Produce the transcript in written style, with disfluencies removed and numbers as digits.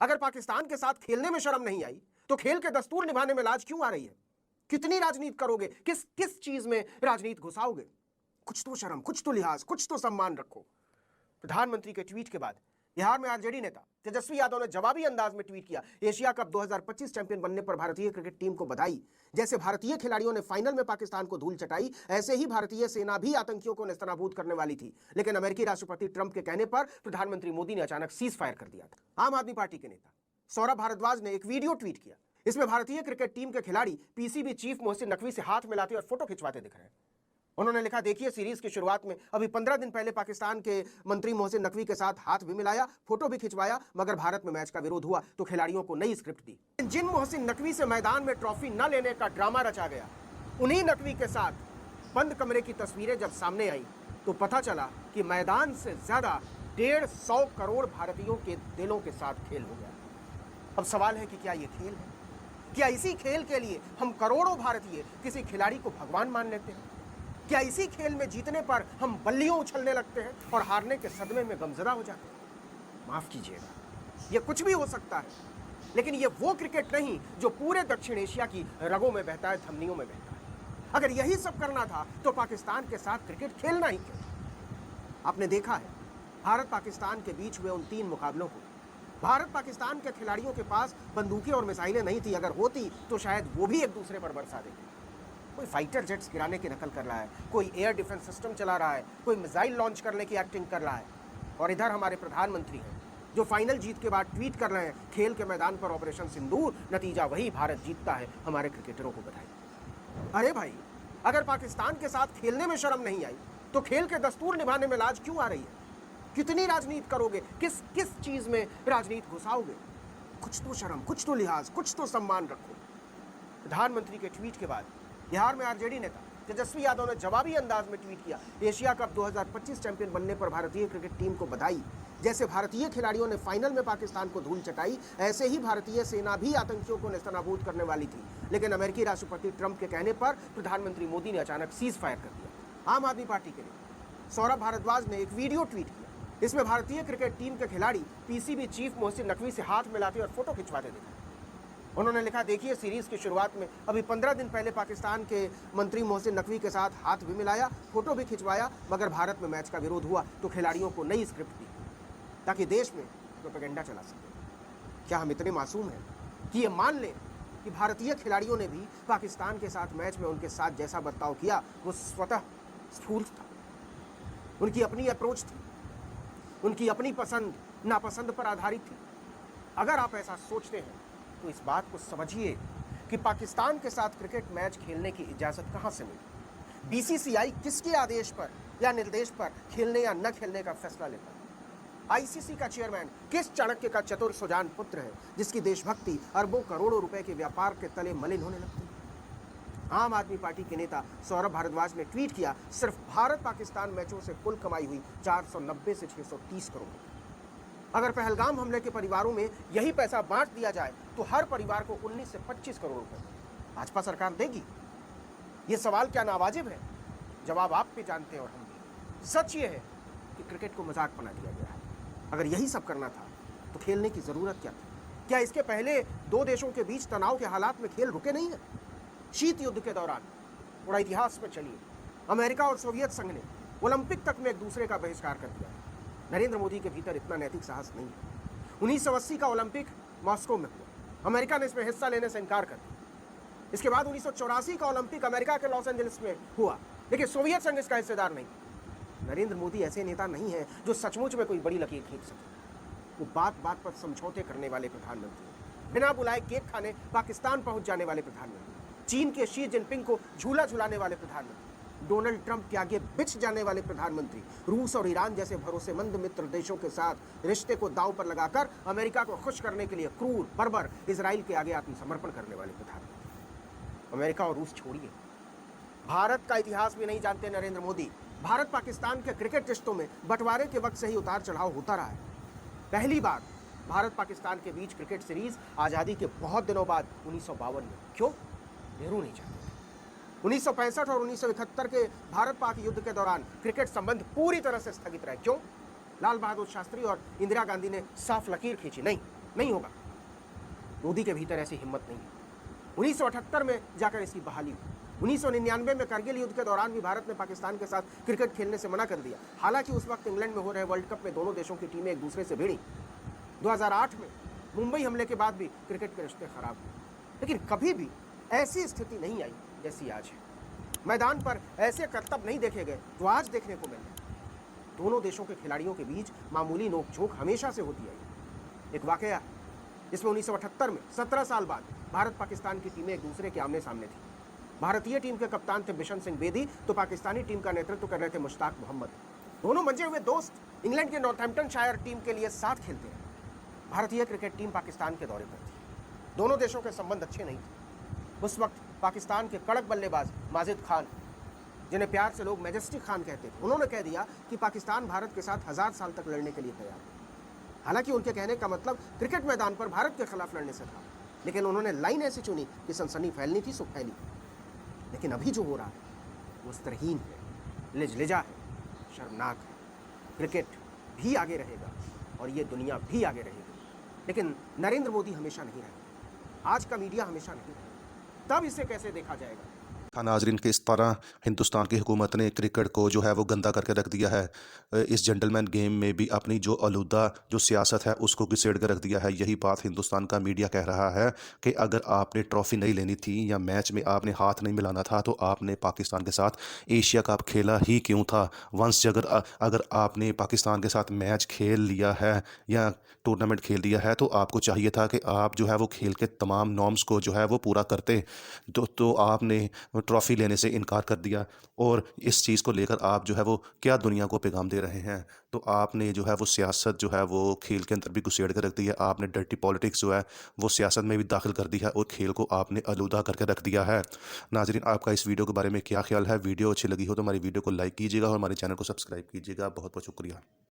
अगर पाकिस्तान के साथ खेलने में शर्म नहीं आई तो खेल के दस्तूर निभाने में लाज क्यों आ रही है? कितनी राजनीति करोगे? किस किस चीज में राजनीति घुसाओगे? कुछ तो शर्म, कुछ तो लिहाज, कुछ तो सम्मान रखो। प्रधानमंत्री के ट्वीट के बाद बिहार में आरजेडी नेता तेजस्वी यादव ने जवाबी अंदाज में ट्वीट किया, एशिया कप 2025 चैंपियन बनने पर भारतीय क्रिकेट टीम को बधाई। जैसे भारतीय खिलाड़ियों ने फाइनल में पाकिस्तान को धूल चटाई, ऐसे ही भारतीय सेना भी आतंकियों को नेस्तनाबूद करने वाली थी, लेकिन अमेरिकी राष्ट्रपति ट्रंप के कहने पर प्रधानमंत्री मोदी ने अचानक सीज फायर कर दिया था। आम आदमी पार्टी के नेता सौरभ भारद्वाज ने एक वीडियो ट्वीट किया। इसमें भारतीय क्रिकेट टीम के खिलाड़ी पीसीबी चीफ मोहसिन नकवी से हाथ मिलाते और फोटो खिंचवाते दिख रहे हैं। उन्होंने लिखा, देखिए सीरीज की शुरुआत में अभी 15 दिन पहले पाकिस्तान के मंत्री मोहसिन नकवी के साथ हाथ भी मिलाया, फोटो भी खिंचवाया, मगर भारत में मैच का विरोध हुआ तो खिलाड़ियों को नई स्क्रिप्ट दी। जिन मोहसिन नकवी से मैदान में ट्रॉफी न लेने का ड्रामा रचा गया, उन्हीं नकवी के साथ बंद कमरे की तस्वीरें जब सामने आई तो पता चला कि मैदान से ज्यादा 150 करोड़ भारतीयों के दिलों के साथ खेल हो गया। अब सवाल है कि क्या ये खेल है? क्या इसी खेल के लिए हम करोड़ों भारतीय किसी खिलाड़ी को भगवान मान लेते हैं? क्या इसी खेल में जीतने पर हम बल्लियों उछलने लगते हैं और हारने के सदमे में गमजदा हो जाते हैं? माफ कीजिएगा, यह कुछ भी हो सकता है, लेकिन यह वो क्रिकेट नहीं जो पूरे दक्षिण एशिया की रगों में बहता है, धमनियों में बहता है। अगर यही सब करना था तो पाकिस्तान के साथ क्रिकेट खेलना ही क्यों? आपने देखा है भारत पाकिस्तान के बीच हुए उन 3 मुकाबलों को, भारत पाकिस्तान के खिलाड़ियों के पास बंदूकें और मिसाइलें नहीं थी। अगर होती तो शायद वो भी एक दूसरे पर बरसा देते। कोई फाइटर जेट्स गिराने की नकल कर रहा है, कोई एयर डिफेंस सिस्टम चला रहा है, कोई मिसाइल लॉन्च करने की एक्टिंग कर रहा है, और इधर हमारे प्रधानमंत्री हैं जो फाइनल जीत के बाद ट्वीट कर रहे हैं, खेल के मैदान पर ऑपरेशन सिंदूर, नतीजा वही, भारत जीतता है, हमारे क्रिकेटरों को बधाई। अरे भाई, अगर पाकिस्तान के साथ खेलने में शर्म नहीं आई तो खेल के दस्तूर निभाने में लाज क्यों आ रही है? कितनी राजनीति करोगे? किस किस चीज में राजनीति घुसाओगे? कुछ तो शर्म, कुछ तो लिहाज, कुछ तो सम्मान रखो। प्रधानमंत्री के ट्वीट के बाद बिहार में आरजेडी नेता तेजस्वी यादव ने जवाबी अंदाज में ट्वीट किया, एशिया कप 2025 चैंपियन बनने पर भारतीय क्रिकेट टीम को बधाई। जैसे भारतीय खिलाड़ियों ने फाइनल में पाकिस्तान को धूल चटाई, ऐसे ही भारतीय सेना भी आतंकियों को नेस्तनाबूद करने वाली थी, लेकिन अमेरिकी राष्ट्रपति ट्रंप के कहने पर प्रधानमंत्री मोदी ने अचानक सीज फायर कर दिया। आम आदमी पार्टी के नेता सौरभ भारद्वाज ने एक वीडियो ट्वीट किया। इसमें भारतीय क्रिकेट टीम के खिलाड़ी पीसीबी चीफ मोहसिन नकवी से हाथ मिलाते और फोटो खिंचवाते दिखे। उन्होंने लिखा, देखिए सीरीज की शुरुआत में अभी 15 दिन पहले पाकिस्तान के मंत्री मोहसिन नकवी के साथ हाथ भी मिलाया, फोटो भी खिंचवाया, मगर भारत में मैच का विरोध हुआ तो खिलाड़ियों को नई स्क्रिप्ट दी ताकि देश में प्रोपेगेंडा चला सके। क्या हम इतने मासूम हैं कि ये मान लें कि भारतीय खिलाड़ियों ने भी पाकिस्तान के साथ मैच में उनके साथ जैसा बर्ताव किया वो स्वतः स्फूर्त था? उनकी अपनी अप्रोच थी, उनकी अपनी पसंद नापसंद पर आधारित थी। अगर आप ऐसा सोचते हैं तो इस बात को समझिए कि पाकिस्तान के साथ क्रिकेट मैच खेलने की इजाजत कहां से मिली? बीसीसीआई किसके आदेश पर या निर्देश पर खेलने या न खेलने का फैसला लेता है? आईसीसी का चेयरमैन किस चाणक्य का चतुर सुजान पुत्र है जिसकी देशभक्ति अरबों करोड़ों रुपए के व्यापार के तले मलिन होने लगती है? आम आदमी पार्टी के नेता सौरभ भारद्वाज ने ट्वीट किया, सिर्फ भारत पाकिस्तान मैचों से कुल कमाई हुई 490 से 630 करोड़। अगर पहलगाम हमले के परिवारों में यही पैसा बांट दिया जाए तो हर परिवार को 19 से 25 करोड़ रुपए भाजपा सरकार देगी। यह सवाल क्या नावाजिब है? जवाब आप भी जानते हैं और हम भी। सच ये है कि क्रिकेट को मजाक बना दिया गया है। अगर यही सब करना था तो खेलने की जरूरत क्या थी? क्या इसके पहले 2 देशों के बीच तनाव के हालात में खेल रुके नहीं है? शीत युद्ध के दौरान, थोड़ा इतिहास में चलिए, अमेरिका और सोवियत संघ ने ओलंपिक तक में एक दूसरे का बहिष्कार कर दिया। नरेंद्र मोदी के भीतर इतना नैतिक साहस नहीं है। 1980 का ओलंपिक मॉस्को में हुआ, अमेरिका ने इसमें हिस्सा लेने से इनकार कर दिया। इसके बाद 1984 का ओलंपिक अमेरिका के लॉस एंजलिस में हुआ, लेकिन सोवियत संघ इसका हिस्सेदार नहीं। नरेंद्र मोदी ऐसे नेता नहीं है जो सचमुच में कोई बड़ी लकीर खींच सके। वो बात बात पर समझौते करने वाले प्रधानमंत्री, बिना बुलाए केक खाने पाकिस्तान पहुंच जाने वाले प्रधानमंत्री, चीन के शी जिनपिंग को झूला झुलाने वाले प्रधानमंत्री, डोनाल्ड ट्रंप के आगे बिछ जाने वाले प्रधानमंत्री, रूस और ईरान जैसे भरोसेमंद मित्र देशों के साथ रिश्ते को दांव पर लगाकर अमेरिका को खुश करने के लिए क्रूर बर्बर इजराइल के आगे आत्मसमर्पण करने वाले प्रधानमंत्री। अमेरिका और रूस छोड़िए, भारत का इतिहास भी नहीं जानते नरेंद्र मोदी। भारत पाकिस्तान के क्रिकेट रिश्तों में बंटवारे के वक्त से ही उतार चढ़ाव होता रहा है। पहली बार भारत पाकिस्तान के बीच क्रिकेट सीरीज आजादी के बहुत दिनों बाद 1952 में। क्यों? नेहरू नहीं चाहते थे। 1965 और 1971 के भारत पाक युद्ध के दौरान क्रिकेट संबंध पूरी तरह से स्थगित रहे। क्यों? लाल बहादुर शास्त्री और इंदिरा गांधी ने साफ लकीर खींची, नहीं, नहीं होगा। मोदी के भीतर ऐसी हिम्मत नहीं है। 1978 में जाकर इसकी बहाली हुई। 1999 में करगिल युद्ध के दौरान भी भारत ने पाकिस्तान के साथ क्रिकेट खेलने से मना कर दिया। हालांकि उस वक्त इंग्लैंड में हो रहे वर्ल्ड कप में दोनों देशों की टीमें एक दूसरे से भिड़ी। 2008 में मुंबई हमले के बाद भी क्रिकेट के रिश्ते खराब हुए, लेकिन कभी भी ऐसी स्थिति नहीं आई जैसी आज है। मैदान पर ऐसे करतब नहीं देखे गए जो आज देखने को मिल रहे। दोनों देशों के खिलाड़ियों के बीच मामूली नोकझोंक हमेशा से होती आई। एक वाकया जिसमें 1978 में 17 साल बाद भारत पाकिस्तान की टीमें एक दूसरे के आमने सामने थी। भारतीय टीम के कप्तान थे बिशन सिंह बेदी, तो पाकिस्तानी टीम का नेतृत्व कर रहे थे मुश्ताक मोहम्मद। दोनों मंजे हुए दोस्त इंग्लैंड के नॉर्थहैम्पटनशायर टीम के लिए साथ खेलते हैं। भारतीय क्रिकेट टीम पाकिस्तान के दौरे पर थी। दोनों देशों के संबंध अच्छे नहीं थे। उस वक्त पाकिस्तान के कड़क बल्लेबाज माजिद खान, जिन्हें प्यार से लोग मैजेस्टिक खान कहते थे, उन्होंने कह दिया कि पाकिस्तान भारत के साथ 1000 साल तक लड़ने के लिए तैयार है। हालांकि उनके कहने का मतलब क्रिकेट मैदान पर भारत के खिलाफ लड़ने से था, लेकिन उन्होंने लाइन ऐसी चुनी कि सनसनी फैलनी थी सो फैली। लेकिन अभी जो हो रहा है वो स्तरहीन है, लिजलिजा है, शर्मनाक है। क्रिकेट भी आगे रहेगा और ये दुनिया भी आगे रहेगी, लेकिन नरेंद्र मोदी हमेशा नहीं रहेगा। आज का मीडिया हमेशा नहीं रहेगा। तब इसे कैसे देखा जाएगा? नाजरीन किस तरह हिंदुस्तान की हुकूमत ने क्रिकेट को जो है वो गंदा करके रख दिया है। इस जेंटलमैन गेम में भी अपनी जो आलूदा जो सियासत है उसको घिसेड़ कर रख दिया है। यही बात हिंदुस्तान का मीडिया कह रहा है कि अगर आपने ट्रॉफी नहीं लेनी थी या मैच में आपने हाथ नहीं मिलाना था तो आपने पाकिस्तान के साथ एशिया कप खेला ही क्यों था। वंस अगर आपने पाकिस्तान के साथ मैच खेल लिया है या टूर्नामेंट खेल लिया है तो आपको चाहिए था कि आप जो है वो खेल के तमाम नॉर्म्स को जो है वो पूरा करते। तो आपने ट्रॉफ़ी लेने से इनकार कर दिया और इस चीज़ को लेकर आप जो है वो क्या दुनिया को पैगाम दे रहे हैं। तो आपने जो है वो सियासत जो है वो खेल के अंदर भी घुसेड़ कर रख दी है। आपने डर्टी पॉलिटिक्स जो है वो सियासत में भी दाखिल कर दी है और खेल को आपने आलूदा करके रख दिया है। नाज़रीन आपका इस वीडियो के बारे में क्या ख्याल है? वीडियो अच्छी लगी हो तो हमारी वीडियो को लाइक कीजिएगा और हमारे चैनल को सब्सक्राइब कीजिएगा। बहुत बहुत शुक्रिया।